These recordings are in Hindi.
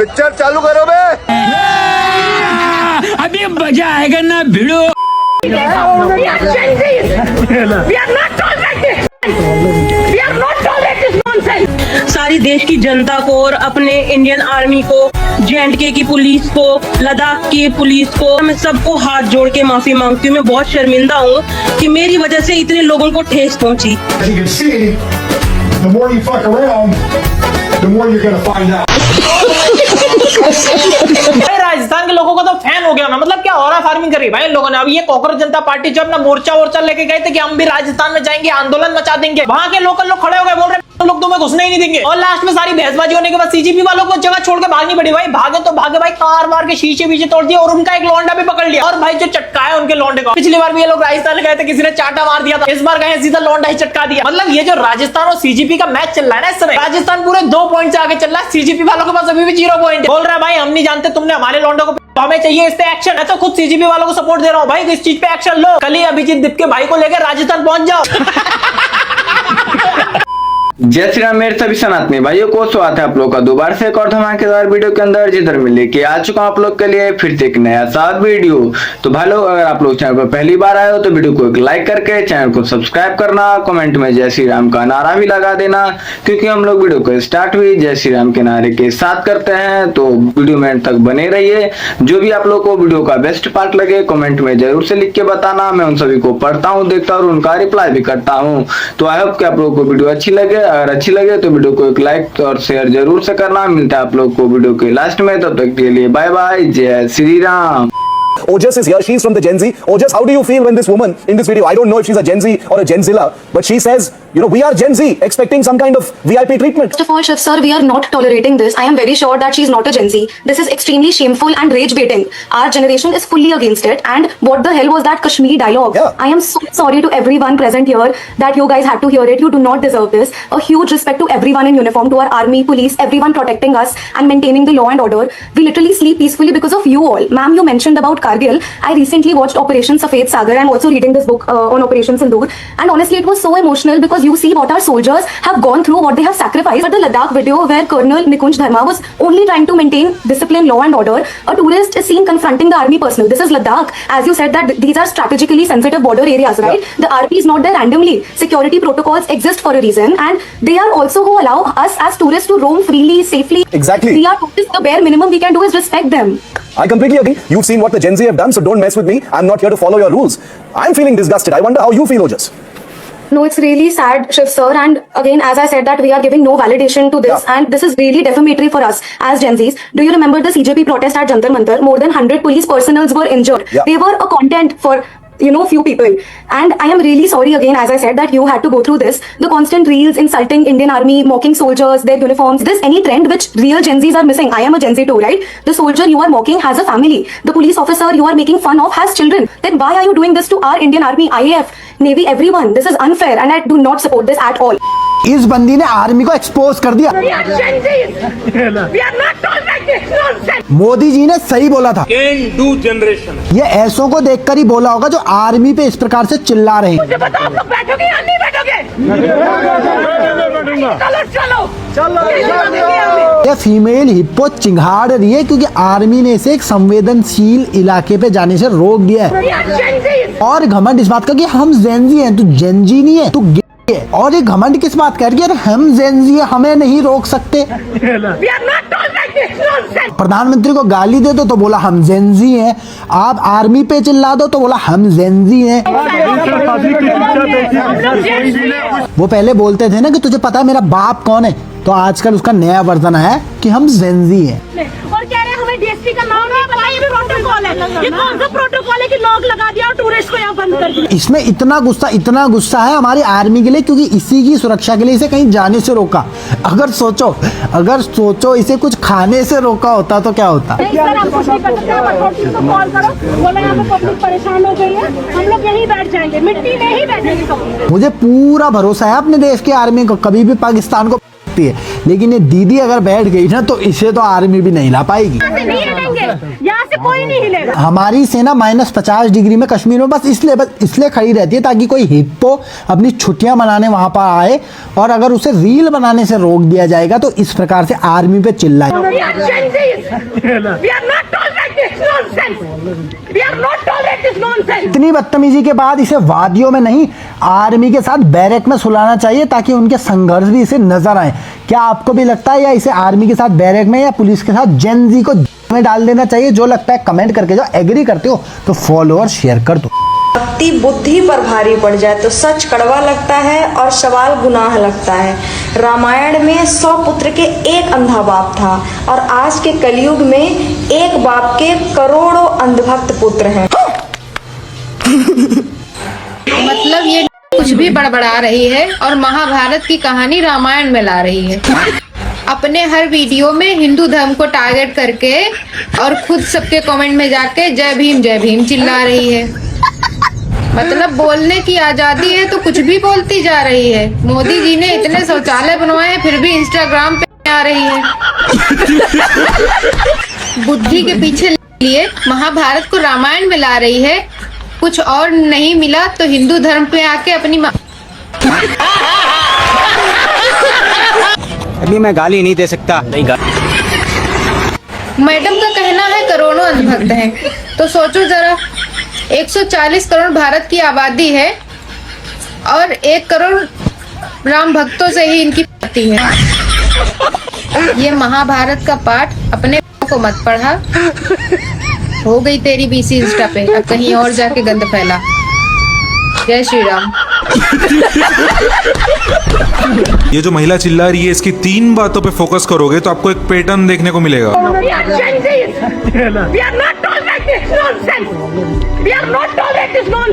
पिक्चर चालू करो बे। अभी मजा आएगा ना भिड़ो। सारी देश की जनता को और अपने इंडियन आर्मी को, JNK की पुलिस को, लद्दाख की पुलिस को, मैं सबको हाथ जोड़ के माफी मांगती हूँ। मैं बहुत शर्मिंदा हूँ कि मेरी वजह से इतने लोगों को ठेस पहुंची। The more you fuck around, the more you're gonna find out. Rajasthan के लोगों को तो फैन हो गया मैं, मतलब क्या हो रहा है फार्मिंग करी भाई इन लोगों ने। अब ये कॉकरोच जनता पार्टी जो अपना मोर्चा लेके गए थे कि हम भी राजस्थान में जाएंगे, आंदोलन मचा देंगे, वहां के लोकल लोग खड़े हो गए, बोल रहे लोग तुम्हें घुसने ही नहीं देंगे। और लास्ट में सारी बहसबाजी होने के बाद CGP वालों को जगह छोड़ के भागनी पड़ी। भाई भागे तो भागे भाई, कार मार के शीशे बीचे तोड़ दिया और उनका एक लौंडा भी पकड़ लिया। और भाई जो चटकाया उनके लौंडे को, पिछली बार भी ये लोग राजस्थान गए थे, किसी ने चाटा मार दिया था, इस बार गए सीधा लौंडा ही चटका दिया। मतलब ये जो राजस्थान और CGP का मैच चल रहा है ना इस समय, राजस्थान पूरे 2 पॉइंट से आगे चल रहा है, CGP वालों के पास अभी भी 0 पॉइंट। बोल रहा है भाई हम नहीं जानते तुमने हमारे लौंडों को, हमें चाहिए इस पे एक्शन। मैं तो खुद CGP वालों को सपोर्ट दे रहा हूँ भाई, इस चीज पे एक्शन लो। कल ही अभिजीत दीप के भाई को लेकर राजस्थान पहुंच जाओ। जय श्री राम मेरे सभी सनातनी भाइयों को स्वागत है आप लोग का दोबारा से एक और धमाकेदार वीडियो के अंदर, जिधर मैं लेके आ चुका हूं आप लोग के लिए फिर से एक नया सा वीडियो। तो भाई लोग अगर आप लोग चैनल पर पहली बार आए हो तो वीडियो को एक लाइक करके चैनल को सब्सक्राइब करना, कमेंट में जय श्री राम का नारा भी लगा देना, क्योंकि हम लोग वीडियो को स्टार्ट हुई जय श्री राम के नारे के साथ करते हैं। तो वीडियो में अंत तक बने रहिए। जो भी आप लोग को वीडियो का बेस्ट पार्ट लगे कमेंट में जरूर से लिख के बताना, मैं उन सभी को पढ़ता हूँ, देखता हूँ और उनका रिप्लाई भी करता हूँ। तो आई होप कि आप लोगों को वीडियो अच्छी लगे। अगर अच्छी लगे तो वीडियो को एक लाइक और शेयर जरूर से करना। मिलता है आप लोग को वीडियो के लास्ट में, तब तक के लिए बाय बाय, जय Shri Ram. Ojas is here. She's from the Gen Z. Ojas, how do you feel when this woman in this video, I don't know if she's a Gen Z or a Genzilla, but she says, you know, we are Gen Z, expecting some kind of VIP treatment. First of all, Shiv sir, we are not tolerating this. I am very sure that she's not a Gen Z. This is extremely shameful and rage baiting. Our generation is fully against it. And what the hell was that Kashmiri dialogue? Yeah. I am so sorry to everyone present here that you guys had to hear it. You do not deserve this. A huge respect to everyone in uniform, to our army, police, everyone protecting us and maintaining the law and order. We literally sleep peacefully because of you all. Ma'am, you mentioned about Kargil. I recently watched Operation Safed Sagar. I'm also reading this book on Operation Sindoor. And honestly, it was so emotional because you see what our soldiers have gone through, what they have sacrificed. But the Ladakh video where Colonel Nikunj Dharma was only trying to maintain discipline, law and order, a tourist is seen confronting the army personnel. This is Ladakh. As you said that these are strategically sensitive border areas, right? Yeah. The army is not there randomly. Security protocols exist for a reason. And they are also who allow us as tourists to roam freely, safely. Exactly. We are tourists. The bare minimum we can do is respect them. I completely agree. You've seen what the Gen Z have done, so don't mess with me. I'm not here to follow your rules. I'm feeling disgusted. I wonder how you feel, Ojas. No, it's really sad, Shiv sir. And again, as I said, that we are giving no validation to this, Yeah. and this is really defamatory for us as Gen Zs. Do you remember the CJP protest at Jantar Mantar? More than 100 police personnel were injured. Yeah. They were a content for few people. And I am really sorry again, as I said, that you had to go through this. The constant reels insulting Indian army, mocking soldiers, their uniforms. There's any trend which real Gen Zs are missing. I am a Gen Z too, right? The soldier you are mocking has a family. The police officer you are making fun of has children. Then why are you doing this to our Indian army, IAF, Navy, everyone? This is unfair and I do not support this at all. इस बंदी ने आर्मी को एक्सपोज कर दिया। मोदी जी ने सही बोला था। Can do generation. ये ऐसों को देखकर ही बोला होगा जो आर्मी पे इस प्रकार से चिल्ला रहे हैं। मुझे बताओ आप लोग बैठोगे या नहीं बैठोगे? चलो। ये फीमेल हिप्पो चिंगाड़ रही है क्योंकि आर्मी ने इसे एक संवेदनशील इलाके पे जाने से रोक दिया है। और घमंड इस बात का कि हम जेनजी हैं, तू जेनजी नहीं है, तू गे है। और ये घमंड किस बात का है कि हम जेनजी हैं, हमें नहीं रोक सकते। प्रधानमंत्री को गाली दे दो तो बोला हम जेनजी हैं, आप आर्मी पे चिल्ला दो तो बोला हम जेनजी हैं। वो पहले बोलते थे ना कि तुझे पता है मेरा बाप कौन है, तो आजकल उसका नया वर्जन है कि हम जेनजी हैं। और कह रहे हैं हमें डीएसपी का नाम नहीं पता, ये प्रोटोकॉल है। ये कौन सा प्रोटोकॉल है कि लॉक लगा दिया और टूरिस्ट को यहाँ बंद कर दिया? इसमें इतना गुस्सा है हमारी आर्मी के लिए क्योंकि इसी की सुरक्षा के लिए इसे कहीं जाने से रोका। अगर सोचो इसे कुछ खाने से रोका होता तो क्या होता। नहीं सर, हम कुछ नहीं कर सकते। अथॉरिटी को कॉल करो, बोला यहाँ पे पब्लिक परेशान हो गई है, हम लोग यहीं बैठ जाएंगे, मिट्टी में ही बैठेंगे कभी। मुझे पूरा भरोसा है अपने देश की आर्मी को, कभी भी पाकिस्तान को है। लेकिन ये दीदी अगर बैठ गई ना तो इसे तो आर्मी भी नहीं ला पाएगी। नहीं हटेंगे, यहाँ से कोई नहीं हिलेगा। हमारी सेना -50 डिग्री में कश्मीर में बस इसलिए खड़ी रहती है ताकि कोई हिप्पो अपनी छुट्टियां मनाने वहां पर आए, और अगर उसे रील बनाने से रोक दिया जाएगा तो इस प्रकार से आर्मी पे चिल्लाए। इतनी बदतमीजी के बाद इसे वादियों में नहीं, आर्मी के साथ बैरक में सुलाना चाहिए ताकि उनके संघर्ष भी इसे नजर आए। क्या आपको भी लगता है या इसे आर्मी के साथ बैरक में या पुलिस के साथ जेन जी को में डाल देना चाहिए? जो लगता है कमेंट करके, जो एग्री करते हो तो फॉलो और शेयर कर दो। भक्ति बुद्धि पर भारी पड़ जाए तो सच कड़वा लगता है और सवाल गुनाह लगता है। रामायण में 100 पुत्र के एक अंधा बाप था और आज के कलयुग में एक बाप के करोड़ों अंधभक्त पुत्र हैं। मतलब ये कुछ भी बड़बड़ा रही है और महाभारत की कहानी रामायण में ला रही है। अपने हर वीडियो में हिंदू धर्म को टारगेट करके और खुद सबके कमेंट में जाके जय भीम चिल्ला रही है। मतलब बोलने की आजादी है तो कुछ भी बोलती जा रही है। मोदी जी ने इतने शौचालय बनवाए हैं फिर भी इंस्टाग्राम पे आ रही है। बुद्धि के पीछे लिए महाभारत को रामायण में ला रही है। कुछ और नहीं मिला तो हिंदू धर्म पे आके अपनी अभी मैं गाली नहीं दे सकता। नहीं मैडम का कहना है करोड़ों अंधभक्त हैं, तो सोचो जरा 140 करोड़ भारत की आबादी है और 1 करोड़ राम भक्तों से ही इनकी पड़ती है। ये महाभारत का पाठ अपने को मत पढ़ा। हो गई तेरी बीसी इंस्टा पे, अब कहीं और जाके गंद फैला। जय श्री राम। ये जो महिला चिल्ला रही है इसकी 3 बातों पे फोकस करोगे तो आपको एक पैटर्न देखने को मिलेगा।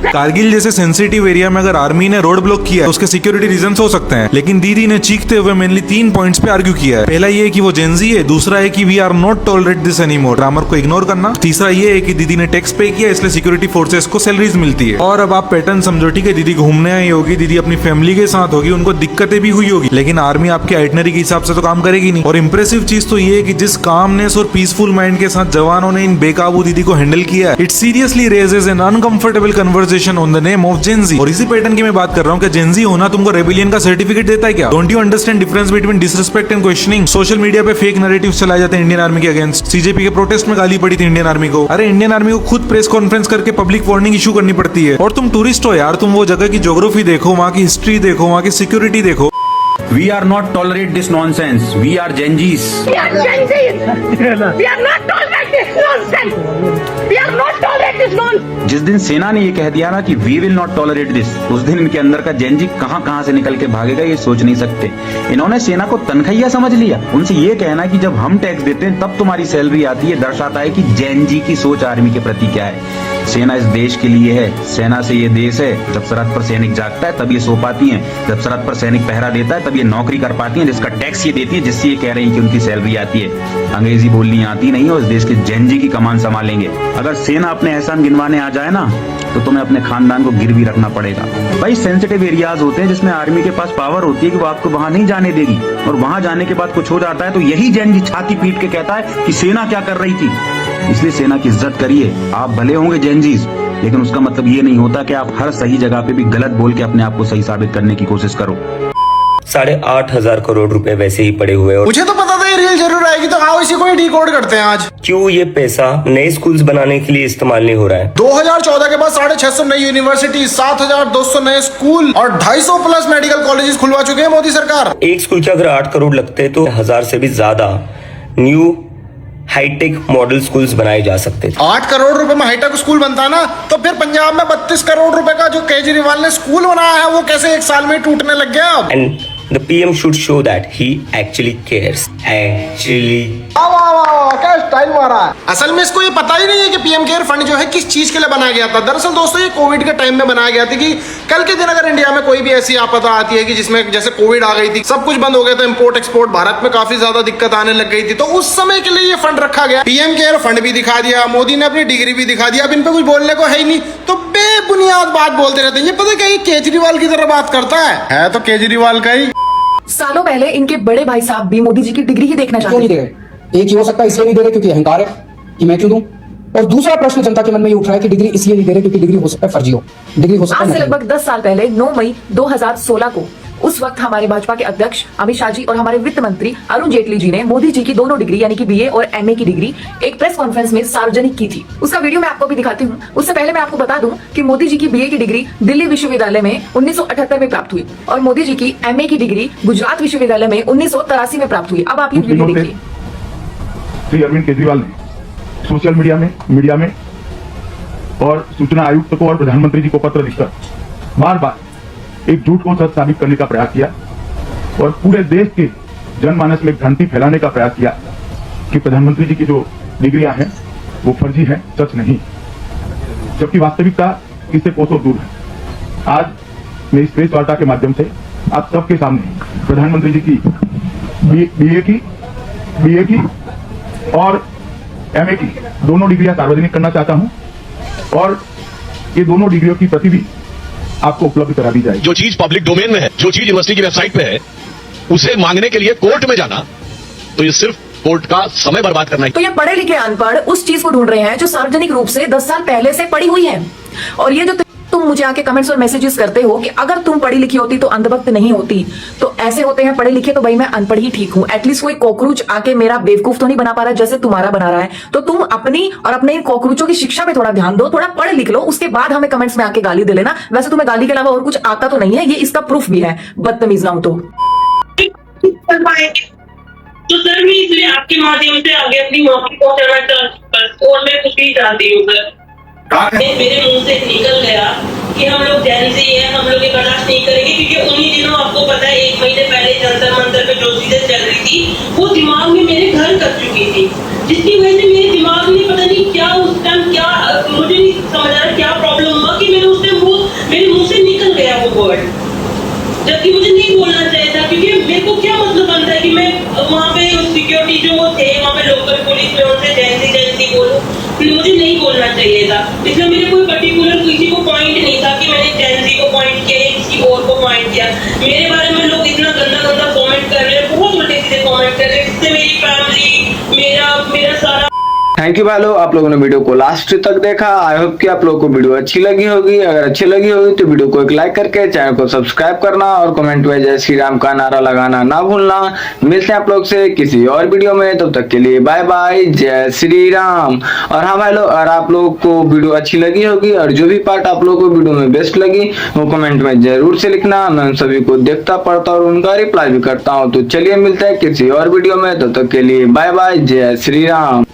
कारगिल जैसे सेंसिटिव एरिया में अगर आर्मी ने रोड ब्लॉक किया है तो उसके सिक्योरिटी रीजंस हो सकते हैं, लेकिन दीदी ने चीखते हुए मेनली 3 पॉइंट्स पे आर्ग्यू किया है। पहला ये है कि वो जेंजी है, दूसरा है कि we are not tolerate this anymore, grammar को इग्नोर करना, तीसरा ये है कि दीदी ने टैक्स पे किया इसलिए सिक्योरिटी फोर्सेस को सैलरीज मिलती है। और अब आप पैटर्न समझो, ठीक है, दीदी घूमने आई होगी, दीदी अपनी फैमिली के साथ होगी, उनको दिक्कतें भी हुई होगी, लेकिन आर्मी आपके आइटनरी के हिसाब से तो काम करेगी नहीं। और इंप्रेसिव चीज तो ये है कि जिस कामनेस और पीसफुल माइंड के साथ जवानों ने इन बेकाबू दीदी को हैंडल किया है, it seriously raises an uncomfortable conversation on the name of Gen Z. और इसी पैटर्न की मैं बात कर रहा हूँ कि जेंजी होना तुमको रेबिलियन का सर्टिफिकेट देता है क्या? Don't you understand difference between disrespect and questioning? Social media पे फेक नैरेटिव्स चलाए जाते हैं इंडियन आर्मी के अगेंस्ट। सीजेपी के प्रोटेस्ट में गाली पड़ी थी इंडियन आर्मी को। अरे इंडियन आर्मी को खुद प्रेस कॉन्फ्रेंस करके पब्लिक वार्निंग इशू करनी पड़ती है। और तुम टूरिस्ट हो यार, तुम वो जगह की ज्योग्राफी देखो, वहाँ की हिस्ट्री देखो, वहाँ की सिक्योरिटी देखो। We are not tolerate this nonsense. We are Genjis. We are Genjis. We are not tolerate this nonsense. We are not tolerate this nonsense. जिस दिन सेना ने ये कह दिया ना कि we will not tolerate this, उस दिन इनके अंदर का जेंजी कहां से निकल के भागेगा ये सोच नहीं सकते। इन्होंने सेना को तनख्वाहिया समझ लिया। उनसे ये कहना कि जब हम टैक्स देते हैं तब तुम्हारी सैलरी आती है, दर्शाता है कि जेंजी की सोच आर्मी के प्रति क्या है। सेना इस देश के लिए है, सेना से ये देश है। जब सरहद पर सैनिक जागता है तब ये सो पाती हैं, जब सरहद पर सैनिक पहरा देता है तब ये नौकरी कर पाती हैं, जिसका टैक्स ये देती है, जिससे ये कह रही है कि उनकी सैलरी आती है। अंग्रेजी बोलनी आती नहीं और इस देश के जेंजी की कमान संभालेंगे। अगर सेना अपने एहसान गिनवाने आ जाए ना तो तुम्हें अपने खानदान को गिरवी रखना पड़ेगा। भाई सेंसिटिव एरियाज होते हैं जिसमें आर्मी के पास पावर होती है कि वो आपको वहां नहीं जाने देगी, और वहां जाने के बाद कुछ हो जाता है तो यही जेंजी छाती पीट के कहता है कि सेना क्या कर रही थी। इसलिए सेना की इज्जत करिए। आप भले होंगे जेंजीज, लेकिन उसका मतलब ये नहीं होता कि आप हर सही जगह पे भी गलत बोल के अपने आप को सही साबित करने की कोशिश करो। 8,500 करोड़ रुपए वैसे ही पड़े हुए और मुझे तो पता था ये रील जरूर आएगी, तो आओ इसी को ही डिकोड करते हैं आज। क्यों ये पैसा नए स्कूल्स बनाने के लिए इस्तेमाल नहीं हो रहा है? 2014 के बाद 650 नई यूनिवर्सिटी, 7,200 नए स्कूल और 250 प्लस मेडिकल कॉलेजेस खुलवा चुके हैं मोदी सरकार। एक स्कूल के अगर 8 करोड़ लगते तो 1000 से भी ज्यादा न्यू हाईटेक मॉडल स्कूल्स बनाए जा सकते थे। 8 करोड़ रुपए में हाईटेक स्कूल बनता ना, तो फिर पंजाब में 32 करोड़ रुपए का जो केजरीवाल ने स्कूल बनाया है वो कैसे एक साल में टूटने लग गया? And the PM should show that he actually cares. क्या स्टाइल मारा है। असल में इसको ये पता ही नहीं है कि पीएम केयर फंड जो है किस चीज के लिए बनाया गया था। दरअसल दोस्तों ये कोविड के टाइम में बनाया गया था कि कल के दिन अगर इंडिया में कोई भी ऐसी आपदा आती है कि जिसमें जैसे कोविड आ गई थी, सब कुछ बंद हो गया था, इंपोर्ट एक्सपोर्ट भारत में काफी ज्यादा दिक्कत आने लग गई थी, तो उस समय के लिए ये फंड रखा गया। पीएम केयर फंड भी दिखा दिया, मोदी ने अपनी डिग्री भी दिखा दिया, अब इन पे कुछ बोलने को है ही नहीं, तो बेबुनियाद बात बोलते रहते हैं। ये पता क्या, ये केजरीवाल की तरह बात करता है तो केजरीवाल का ही। सालों पहले इनके बड़े भाई साहब भी मोदी जी की डिग्री ही देखना चाहते थे। एक ही हो सकता है, इसलिए नहीं दे रहे क्योंकि अहंकार है। कि मैं क्यों दूं? और दूसरा प्रश्न जनता के मन में ये उठ रहा है कि डिग्री इसलिए नहीं दे रहे क्योंकि डिग्री हो सकता है फर्जी हो, डिग्री हो सकता है आज से लगभग 10 साल पहले 9 मई 2016 को उस वक्त हमारे भाजपा के अध्यक्ष अमित शाह जी और हमारे वित्त मंत्री अरुण जेटली जी ने मोदी जी की दोनों डिग्री यानी कि बीए और एमए की डिग्री एक प्रेस कॉन्फ्रेंस में सार्वजनिक की थी। उसका वीडियो मैं आपको भी दिखाती हूँ। उससे पहले मैं आपको बता दूं कि मोदी जी की बीए की डिग्री दिल्ली विश्वविद्यालय में 1978 में प्राप्त हुई और मोदी जी की एमए की डिग्री गुजरात विश्वविद्यालय में 1983 में प्राप्त हुई। अब आप ये वीडियो देखिए। श्री अरविंद केजरीवाल ने सोशल मीडिया में और सूचना आयुक्त को और प्रधानमंत्री जी को पत्र लिखकर बार बार एक झूठ को सच साबित करने का प्रयास किया और पूरे देश के जनमानस में भ्रांति फैलाने का प्रयास किया कि प्रधानमंत्री जी की जो डिग्रियां हैं वो फर्जी है, सच नहीं, जबकि वास्तविकता इससे कोसों दूर है। आज मैं इस प्रेस वार्ता के माध्यम से आप सबके सामने प्रधानमंत्री जी की बीए की और एमए की दोनों डिग्रियां सार्वजनिक करना चाहता हूं और ये दोनों डिग्रियों की प्रति भी आपको उपलब्ध करा दी जाए। जो चीज पब्लिक डोमेन में है, जो चीज यूनिवर्सिटी की वेबसाइट पे है, उसे मांगने के लिए कोर्ट में जाना, तो ये सिर्फ कोर्ट का समय बर्बाद करना है। तो ये पढ़े लिखे अनपढ़ उस चीज को ढूंढ रहे हैं जो सार्वजनिक रूप से 10 साल पहले से पड़ी हुई है। और ये जो तुम मुझे आके कमेंट्स और मैसेजेस करते हो कि अगर तुम पढ़ी लिखी होती तो अंधभक्त नहीं होती, तो ऐसे होते हैं पढ़े लिखे तो भाई मैं अनपढ़ ही ठीक हूँ। एटलीस्ट कोई कॉकरोच आके मेरा बेवकूफ तो नहीं बना पा रहा जैसे तुम्हारा बना रहा है। तो तुम अपनी और अपने इन कॉकरोचों की शिक्षा पे थोड़ा ध्यान दो, थोड़ा पढ़ लिख लो, उसके बाद हमें कमेंट्स में आके गाली दे लेना। वैसे तुम्हें गाली के अलावा और कुछ आता तो नहीं है, ये इसका प्रूफ भी है, बदतमीज ना हो तो सर मैं इसलिए आपके माध्यम से आगे अपनी मौके पहुंचाना चाहती हूँ और मैं कुछ भी चाहती हूँ सर। मेरे मुंह से निकल गया कि हम लोग जैन जी हैं, हम लोग ये बर्दाश्त नहीं करेंगे, क्योंकि उन्हीं दिनों आपको पता है 1 महीने पहले जंतर मंतर पे जो चीजें चल रही थी वो दिमाग में मेरे घर कर चुकी थी, जिसकी वजह से मेरे दिमाग में पता नहीं क्या उस टाइम क्या मुझे नहीं समझ आ रहा क्या प्रॉब्लम हुआ कि मैंने उस टाइम वो मेरे मुंह से निकल गया वो वर्ड, जबकि मुझे नहीं बोलना चाहिए था। क्योंकि मेरे को क्या मतलब बनता है कि मैं वहाँ पे सिक्योरिटी जो वो थे वहाँ पे लोकल पुलिस में उनसे जैसी बोलूं, मुझे नहीं बोलना चाहिए था। इसलिए मेरे कोई पर्टिकुलर किसी को पॉइंट नहीं था कि मैंने जैसी को पॉइंट किया या किसी और को पॉइंट किया। मेरे बारे में लोग इतना गंदा कमेंट कर रहे हैं, बहुत उल्टे सीधे कमेंट कर रहे हैं, जिससे मेरी फैमिली मेरा सारा। थैंक यू भाई लोग, आप लोगों ने वीडियो को लास्ट तक देखा। आई होप कि आप लोगों को वीडियो अच्छी लगी होगी। अगर अच्छी लगी होगी तो वीडियो को एक लाइक करके चैनल को सब्सक्राइब करना और कमेंट में जय श्री राम का नारा लगाना ना भूलना। मिलते हैं आप लोग से किसी और वीडियो में, तब तक के लिए बाय बाय, जय श्री राम। और हाँ भाई लोग, अगर आप लोगों को वीडियो अच्छी लगी होगी और जो भी पार्ट आप लोगों को वीडियो में बेस्ट लगी वो कमेंट में जरूर से लिखना। मैं उन सभी को देखता पढ़ता और उनका रिप्लाई भी करता हूँ। तो चलिए मिलते हैं किसी और वीडियो में, तब तक के लिए बाय बाय, जय श्री राम।